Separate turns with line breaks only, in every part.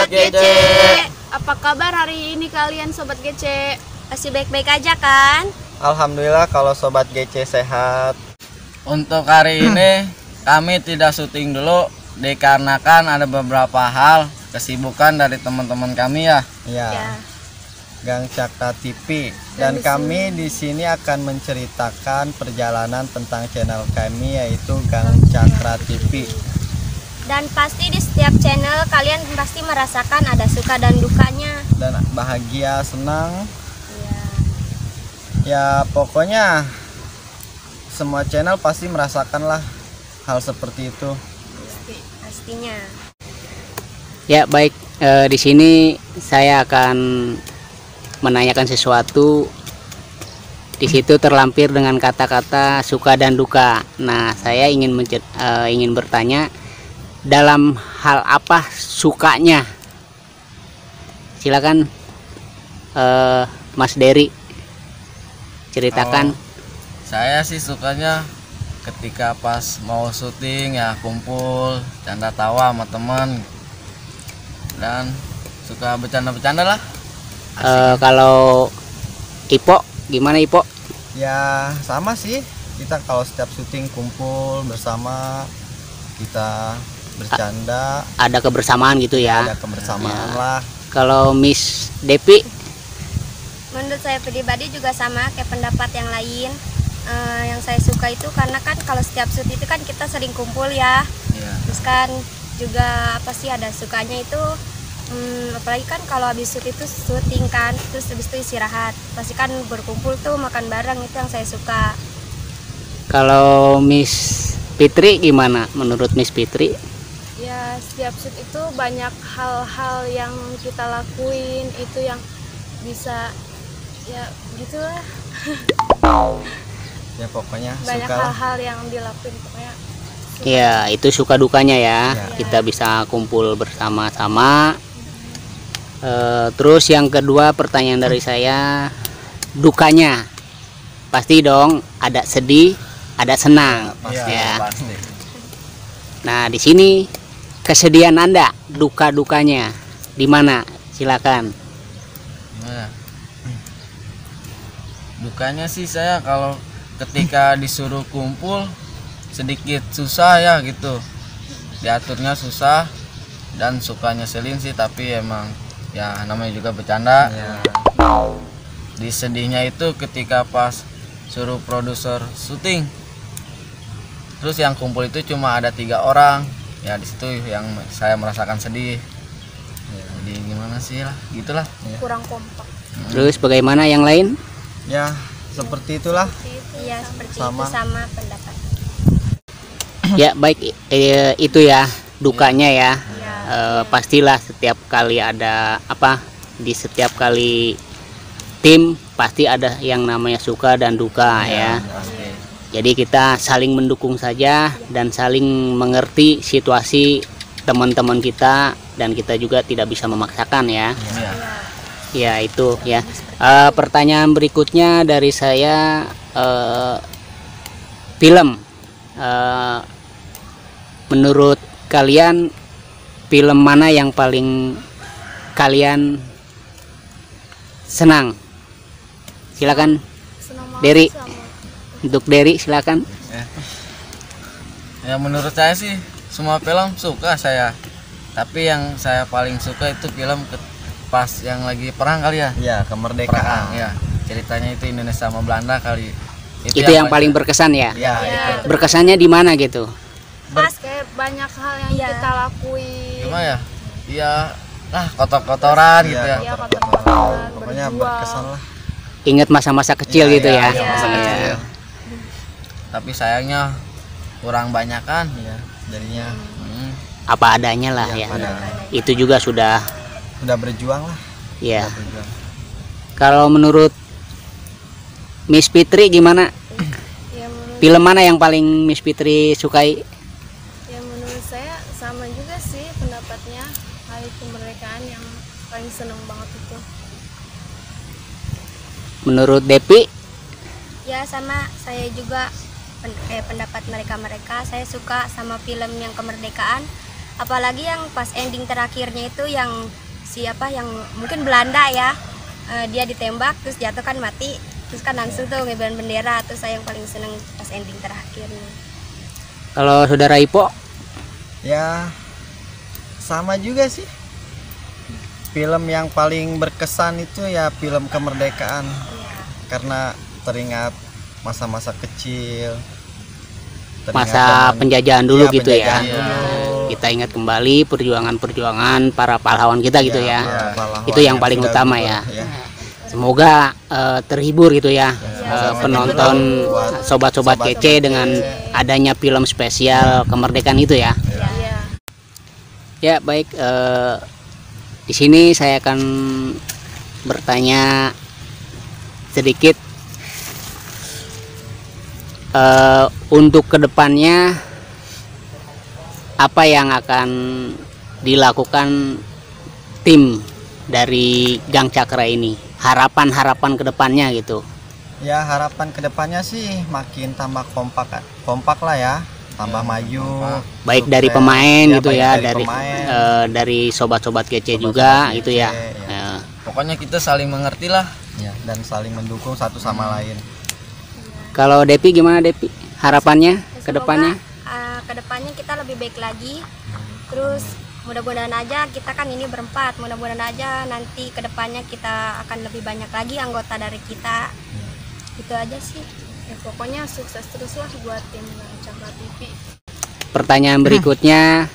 Sobat GC.
Apa kabar hari ini kalian Sobat GC? Masih baik-baik aja kan?
Alhamdulillah kalau Sobat GC sehat.
Untuk hari ini kami tidak syuting dulu dikarenakan ada beberapa hal kesibukan dari teman-teman kami ya.
Ya. Gang Cakra TV dan kami di sini akan menceritakan perjalanan tentang channel kami yaitu Gang Cakra TV.
Dan pasti di setiap channel kalian pasti merasakan ada suka dan dukanya.
Dan bahagia, senang.
Iya.
Ya pokoknya semua channel pasti merasakan lah hal seperti itu.
Pastinya.
Ya baik, di sini saya akan menanyakan sesuatu. Di situ terlampir dengan kata-kata suka dan duka. Nah, saya ingin bertanya, dalam hal apa sukanya? Silakan Mas Dery ceritakan.
Saya sih sukanya ketika pas mau syuting ya kumpul, canda tawa sama teman. Dan suka bercanda-bercanda lah.
Kalau Ipo gimana Ipo?
Ya sama sih, kita kalau setiap syuting kumpul bersama, kita bercanda,
Ada kebersamaan gitu ya.
ada kebersamaan lah.
Kalau Miss Depi?
Menurut saya pribadi juga sama kayak pendapat yang lain. Yang saya suka itu karena kan kalau setiap shoot itu kan kita sering kumpul ya.
Iya.
Terus kan juga apa sih ada sukanya itu, apalagi kan kalau habis shoot itu syuting kan, terus habis itu istirahat, pasti kan berkumpul tuh makan bareng, itu yang saya suka.
Kalau Miss Fitri gimana menurut Miss Fitri?
Ya, setiap shoot itu banyak hal-hal yang kita lakuin itu yang bisa ya gitulah.
Ya pokoknya
Banyak
suka lah.
hal-hal yang dilakuin pokoknya.
Ya itu suka dukanya ya.
Ya.
Kita bisa kumpul bersama-sama. Terus yang kedua pertanyaan dari saya, dukanya pasti dong, ada sedih, ada senang.
Pasti.
Ya.
Pasti.
Nah di sini kesedihan Anda, duka-dukanya di mana? Silakan.
Nah, dukanya sih saya kalau ketika disuruh kumpul sedikit susah ya gitu, diaturnya susah, dan suka nyeselin sih, tapi emang ya namanya juga bercanda.
Ya.
Di sedihnya itu ketika pas suruh produser syuting, terus yang kumpul itu cuma ada 3 orang, ya di situ yang saya merasakan sedih. Jadi gimana sih lah, gitulah.
Kurang kompak.
Terus bagaimana yang lain?
Ya seperti itulah.
Iya seperti
Sama.
itu, sama pendapat.
Ya baik, itu ya dukanya ya. Pastilah setiap kali ada apa, di setiap kali tim pasti ada yang namanya suka dan duka ya.
Pasti.
Jadi kita saling mendukung saja dan saling mengerti situasi teman-teman kita, dan kita juga tidak bisa memaksakan ya.
Iya.
Ya itu ya. Pertanyaan berikutnya dari saya, film. Menurut kalian film mana yang paling kalian senang? Silakan
Senang banget
Dery.
sama
Untuk Dery silakan.
Ya menurut saya sih semua film suka saya, tapi yang saya paling suka itu film pas yang lagi perang kali ya.
Ya
Perang
kemerdekaan.
ya, ceritanya itu Indonesia sama Belanda kali.
Itu yang paling berkesan ya.
Ya,
Ya,
itu.
Berkesannya di mana gitu?
pas kayak banyak hal yang
Iya.
kita lakuin.
gimana ya? Iya, lah kotor-kotoran gitu ya.
Iya,
kotor-kotoran.
kotor-kotoran,
Pokoknya
berjuang.
berkesan lah.
Ingat masa-masa kecil
Ya,
gitu
ya,
ya.
masa
Ya.
kecil.
Tapi sayangnya kurang banyakan.
Ya, jadinya
Apa adanya lah
ya,
ya.
pada
Itu juga sudah
udah berjuang lah.
ya.
Udah berjuang.
Kalau menurut Miss Fitri gimana?
Ya, menurut,
Film mana yang paling Miss Fitri sukai?
ya menurut saya sama juga sih pendapatnya, Hari Kemerdekaan yang paling seneng banget itu.
Menurut Depi?
Ya sama, saya juga pendapat mereka saya suka sama film yang kemerdekaan apalagi yang pas ending terakhirnya itu yang siapa yang mungkin Belanda ya, dia ditembak terus jatuh kan mati, terus kan langsung tuh ngibarin bendera, terus saya yang paling seneng pas ending terakhirnya.
Kalau saudara Ipo?
Ya sama juga sih. Film yang paling berkesan itu ya film kemerdekaan, karena teringat masa-masa kecil,
Masa penjajahan dulu
Iya,
gitu ya.
penjajahan dulu.
Kita ingat kembali perjuangan-perjuangan para pahlawan kita gitu ya.
pahlawan
Itu yang paling
sudah
utama
gugur,
ya. Semoga terhibur gitu ya, penonton
buat
sobat-sobat
sobat
kece dengan adanya film spesial kemerdekaan itu ya.
Iya.
Ya baik, di sini saya akan bertanya sedikit untuk kedepannya apa yang akan dilakukan tim dari Gang Cakra ini, harapan kedepannya gitu.
Ya harapan kedepannya sih makin tambah kompak lah ya, tambah maju.
Baik
Sukses.
dari pemain gitu
baik
ya, dari
pemain.
dari sobat-sobat kece
Sobat-sobat
juga
kece,
gitu ya.
ya.
Pokoknya kita saling mengerti lah.
Ya, dan saling mendukung satu sama lain.
Kalau Depi gimana Depi? Harapannya kedepannya?
Kedepannya kita lebih baik lagi, terus mudah-mudahan aja kita kan ini berempat, mudah-mudahan aja nanti kedepannya kita akan lebih banyak lagi anggota dari kita. Itu aja sih.
Ya, pokoknya sukses terus lah buat tim Cakra TV.
Pertanyaan berikutnya,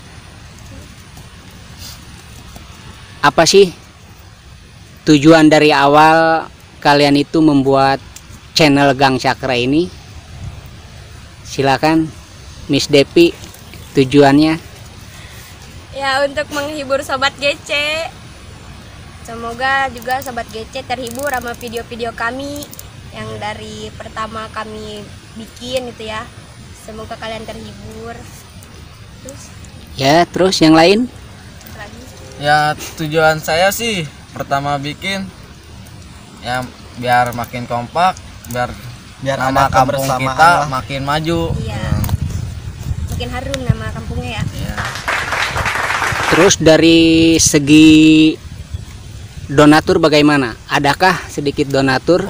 apa sih tujuan dari awal kalian itu membuat channel Gang Cakra ini? Silakan Miss Depi, tujuannya.
Ya untuk menghibur sobat GC. Semoga juga sobat GC terhibur sama video-video kami yang dari pertama kami bikin gitu ya. Semoga kalian terhibur. Terus
Ya, terus yang lain?
lagi.
Ya tujuan saya sih pertama bikin ya biar makin kompak, biar nama
ada
kampung
kebersamaan
kita
lah.
makin maju.
Iya. Makin harum nama kampungnya ya.
Ya.
Terus dari segi donatur bagaimana? Adakah sedikit donatur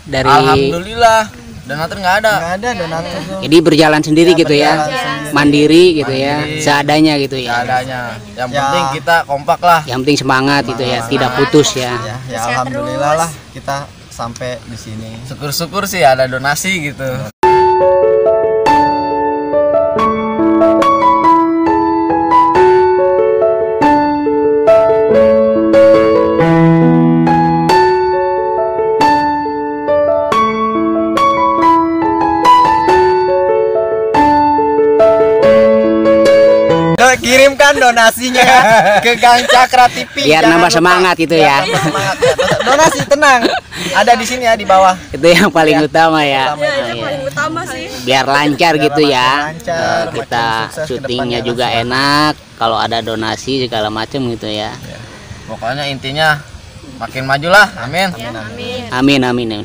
dari?
Alhamdulillah donatur nggak ada.
Nggak ada donatur tuh.
Jadi berjalan sendiri
Ya,
gitu ya,
berjalan sendiri.
mandiri gitu ya,
Mandiri.
seadanya gitu ya.
Seadanya. Yang
Ya.
penting kita kompak lah.
Yang penting semangat gitu ya, tidak putus ya.
Ya
Sehat
alhamdulillah
terus.
lah kita sampai di sini.
Syukur-syukur sih ada donasi gitu.
Kirimkan donasinya ya ke Gang Cakra TV.
Biar
Jangan
nambah
lupa.
semangat gitu ya.
Biar nambah semangat ya. Donasi tenang. Ada di sini ya di bawah.
Itu yang paling utama ya.
Utama itu.
Iya.
Utama sih.
Biar lancar
Biar
gitu
makin
ya.
lancar, makin
Kita
sukses ke
syutingnya
depannya
juga
Mas.
enak. Kalau ada donasi segala macam gitu ya.
Pokoknya intinya makin maju lah. Amin.
Amin amin. Amin.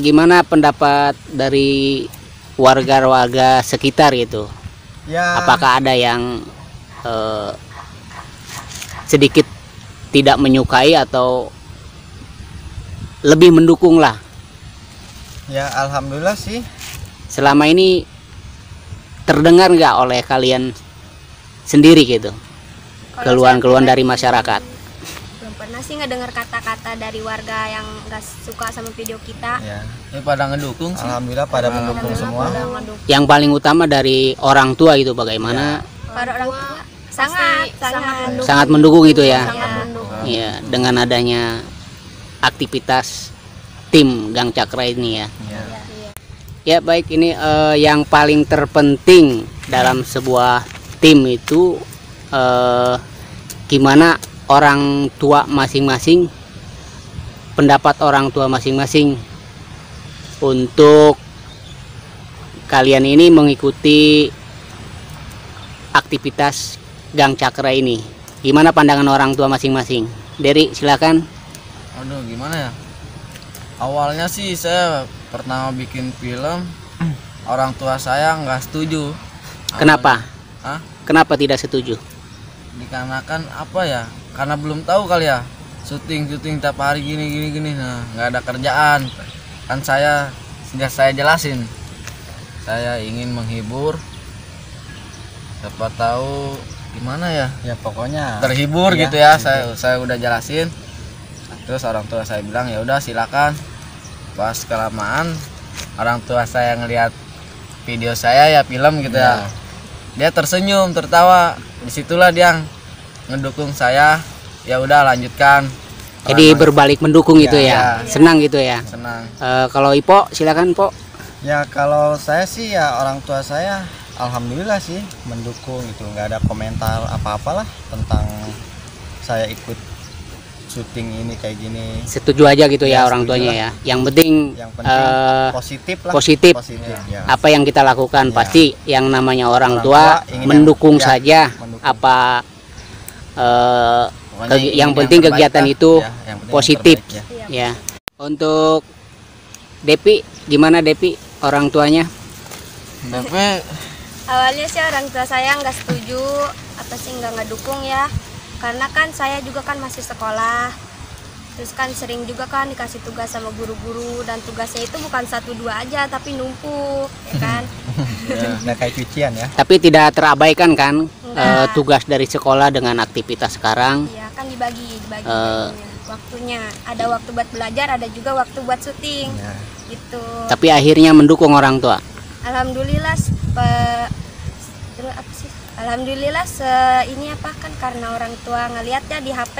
Gimana pendapat dari warga-warga sekitar gitu?
Ya.
Apakah ada yang sedikit tidak menyukai atau lebih mendukung lah?
Ya alhamdulillah sih.
Selama ini terdengar nggak oleh kalian sendiri gitu keluhan-keluhan dari masyarakat?
Belum pernah sih ngedengar kata-kata dari warga yang nggak suka sama video kita.
Ya.
Ini pada ngedukung sih.
Alhamdulillah pada mendukung semua.
Yang paling utama dari orang tua gitu bagaimana?
Para orang tua sangat
Sangat mendukung gitu ya.
Sangat mendukung.
Iya, dengan adanya aktivitas tim Gang Cakra ini ya.
Ya.
Ya baik, ini yang paling terpenting dalam sebuah tim itu gimana orang tua masing-masing, pendapat orang tua masing-masing untuk kalian ini mengikuti aktivitas Gang Cakra ini. Gimana pandangan orang tua masing-masing? Dery, silakan.
Aduh gimana ya. Awalnya sih saya pertama bikin film, orang tua saya nggak setuju.
Kenapa?
Hah?
Kenapa tidak setuju?
dikarenakan apa ya, karena belum tahu kali ya, syuting tiap hari gini, nah nggak ada kerjaan kan. Sejak saya jelasin saya ingin menghibur, siapa tahu gimana ya,
Ya pokoknya
terhibur
iya,
gitu ya.
hibur.
Saya udah jelasin, terus orang tua saya bilang ya udah silakan. Pas kelamaan orang tua saya ngelihat video saya ya, film gitu ya, dia tersenyum tertawa, disitulah dia ngedukung saya, ya udah lanjutkan.
Jadi berbalik mendukung
Ya,
itu ya,
ya.
senang gitu ya.
Senang.
Kalau Ipo silakan Po.
Ya kalau saya sih ya orang tua saya alhamdulillah sih mendukung gitu, nggak ada komentar apa-apalah tentang saya ikut syuting ini kayak gini.
Setuju aja gitu ya,
Ya,
orang
setuju
tuanya
lah.
ya. Yang penting,
Yang penting positif lah.
positif.
Ya.
apa yang kita lakukan
Ya.
pasti yang namanya orang
Orang
tua
tua ingin
mendukung
yang-
saja.
mendukung.
Apa
Pokoknya ingin
yang penting
terbaik
kegiatan
lah.
itu
Ya, yang penting
positif.
yang terbaik, ya.
Ya. Untuk Depi, gimana Depi orang tuanya?
Tapi
Awalnya sih orang tua saya nggak setuju, apa sih nggak ngedukung ya, karena kan saya juga kan masih sekolah, terus kan sering juga kan dikasih tugas sama guru-guru, dan tugasnya itu bukan 1-2 aja tapi numpuk ya kan.
Nggak kayak cucian ya.
Tapi tidak terabaikan kan
Enggak.
tugas dari sekolah dengan aktivitas sekarang.
Iya kan dibagi waktunya, ada waktu buat belajar, ada juga waktu buat syuting
Ya.
gitu.
Tapi akhirnya mendukung orang tua.
Alhamdulillah Alhamdulillah ini apa kan, karena orang tua ngelihatnya di HP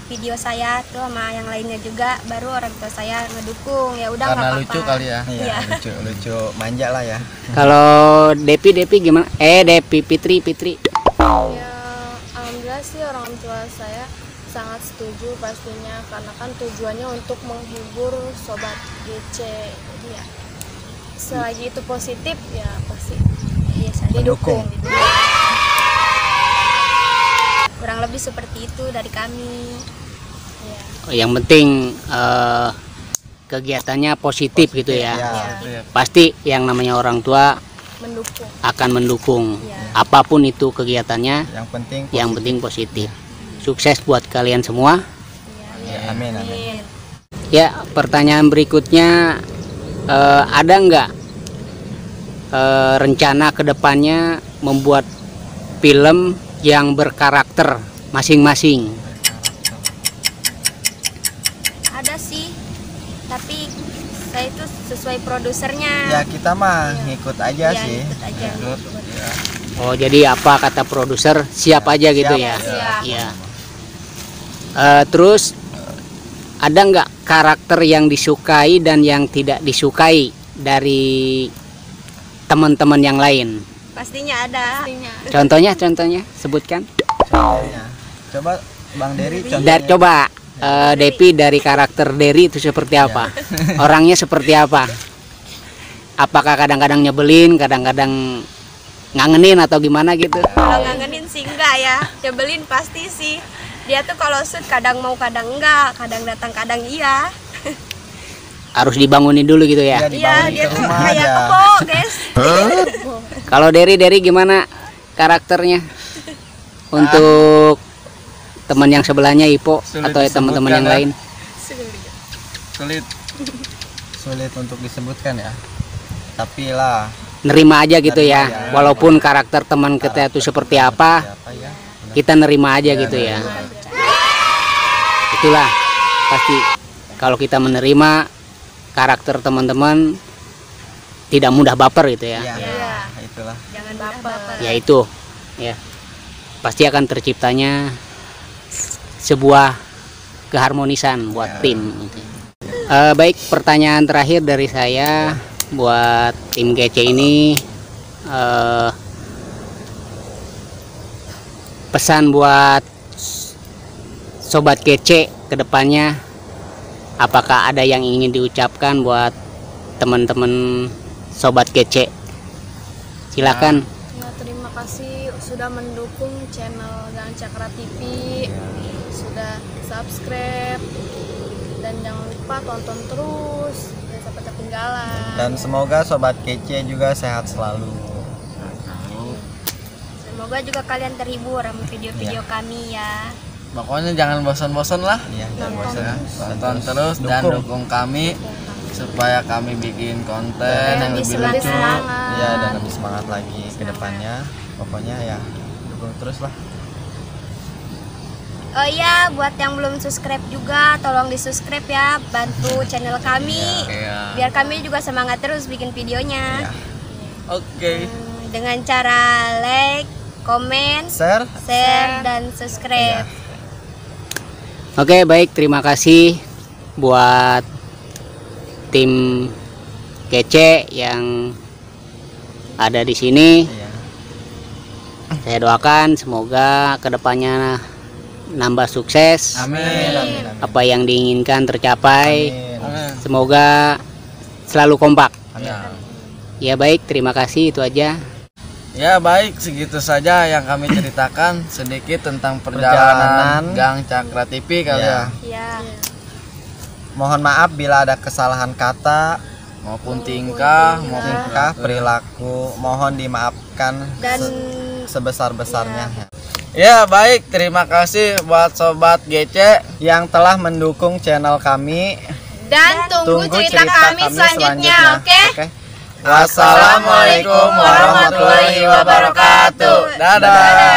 video saya tuh sama yang lainnya juga, baru orang tua saya ngedukung, ya udah nggak
karena
apa-apa.
lucu kali ya.
Iya,
Iya.
lucu manja lah ya.
Kalau Depi gimana? Depi Fitri.
Ya, alhamdulillah sih orang tua saya sangat setuju pastinya, karena kan tujuannya untuk menghibur sobat GC. Jadi ya, selagi itu positif ya pasti
Iya, saya
Mendukung.
didukung. Kurang lebih seperti itu dari kami.
ya.
Yang penting kegiatannya positif gitu ya.
Ya.
Itu ya.
Pasti yang namanya orang tua
Mendukung.
akan mendukung
Ya.
apapun itu kegiatannya,
Yang penting
yang penting positif. Sukses buat kalian semua.
Ya, amin.
Amin.
Ya, pertanyaan berikutnya, ada nggak rencana kedepannya membuat film yang berkarakter masing-masing?
Ada sih, tapi saya itu sesuai produsernya.
Ya kita mah ngikut aja
Iya,
sih.
ikut aja.
Ikut.
Oh, jadi apa kata produser, siap aja gitu
Siap.
ya?
Siap.
Iya. Terus ada nggak karakter yang disukai dan yang tidak disukai dari teman-teman yang lain?
Pastinya ada.
Contohnya sebutkan.
Contohnya. Coba Bang Dery
Dan coba Depi, dari karakter Dery itu seperti apa? Orangnya seperti apa? Apakah kadang-kadang nyebelin, kadang-kadang ngangenin atau gimana gitu?
Kalau ngangenin sih enggak ya, nyebelin pasti sih. Dia tuh kalau shoot kadang mau kadang enggak, kadang datang kadang iya.
Harus dibangunin dulu gitu ya.
Iya,
Iya,
dibangunin
dia
ke
tuh
rumah
kayak
aja.
kebo, guys.
Kalau Dery gimana karakternya? Untuk teman yang sebelahnya Ipo
Sulit
atau teman-teman yang
disebutkan,
lain?
Sulit
untuk disebutkan ya. Tapi lah
Nerima aja gitu
Nerima
ya.
ya.
Walaupun karakter teman kita itu seperti apa,
siapa ya?
kita nerima aja gitu ya. Itulah pasti kalau kita menerima karakter teman-teman, tidak mudah baper gitu ya.
Iya, itulah.
Jangan baper.
Ya itu ya, pasti akan terciptanya sebuah keharmonisan buat tim. Baik, pertanyaan terakhir dari saya buat tim GC ini, pesan buat sobat GC kedepannya, apakah ada yang ingin diucapkan buat teman-teman sobat GC? Silakan.
Ya, terima kasih sudah mendukung channel Gang Cakra TV, sudah subscribe, dan jangan lupa tonton terus, jangan sampai ketinggalan.
Dan semoga sobat kece juga sehat selalu.
Semoga juga kalian terhibur sama video-video kami ya.
Pokoknya jangan bosan-bosan lah.
Iya, jangan bosan.
Tonton terus dan dukung kami supaya kami bikin konten yang lebih lucu.
Iya, dan lebih semangat lagi ke depannya. Pokoknya ya dukung terus lah.
Oh iya, buat yang belum subscribe juga, tolong di subscribe ya, bantu channel kami,
Iya.
biar kami juga semangat terus bikin videonya.
Iya.
Oke.
Dengan cara like, komen,
Share.
dan subscribe.
Oke, baik, terima kasih buat tim kece yang ada di sini.
Iya.
Saya doakan semoga kedepannya nambah sukses,
Amin.
Amin.
apa yang diinginkan tercapai.
Amin.
Semoga selalu kompak.
Ya.
Ya baik, terima kasih, itu aja.
Ya baik, segitu saja yang kami ceritakan sedikit tentang perjalanan Gang Cakra TV kali ya.
Ya.
Mohon maaf bila ada kesalahan kata
Maupun tingkah, maupun
tingkah, perilaku, mohon dimaafkan
Dan
sebesar-besarnya
Ya baik, terima kasih buat Sobat GC
yang telah mendukung channel kami.
Dan tunggu cerita kami selanjutnya, oke?
Oke.
Wassalamualaikum warahmatullahi wabarakatuh. Dadah.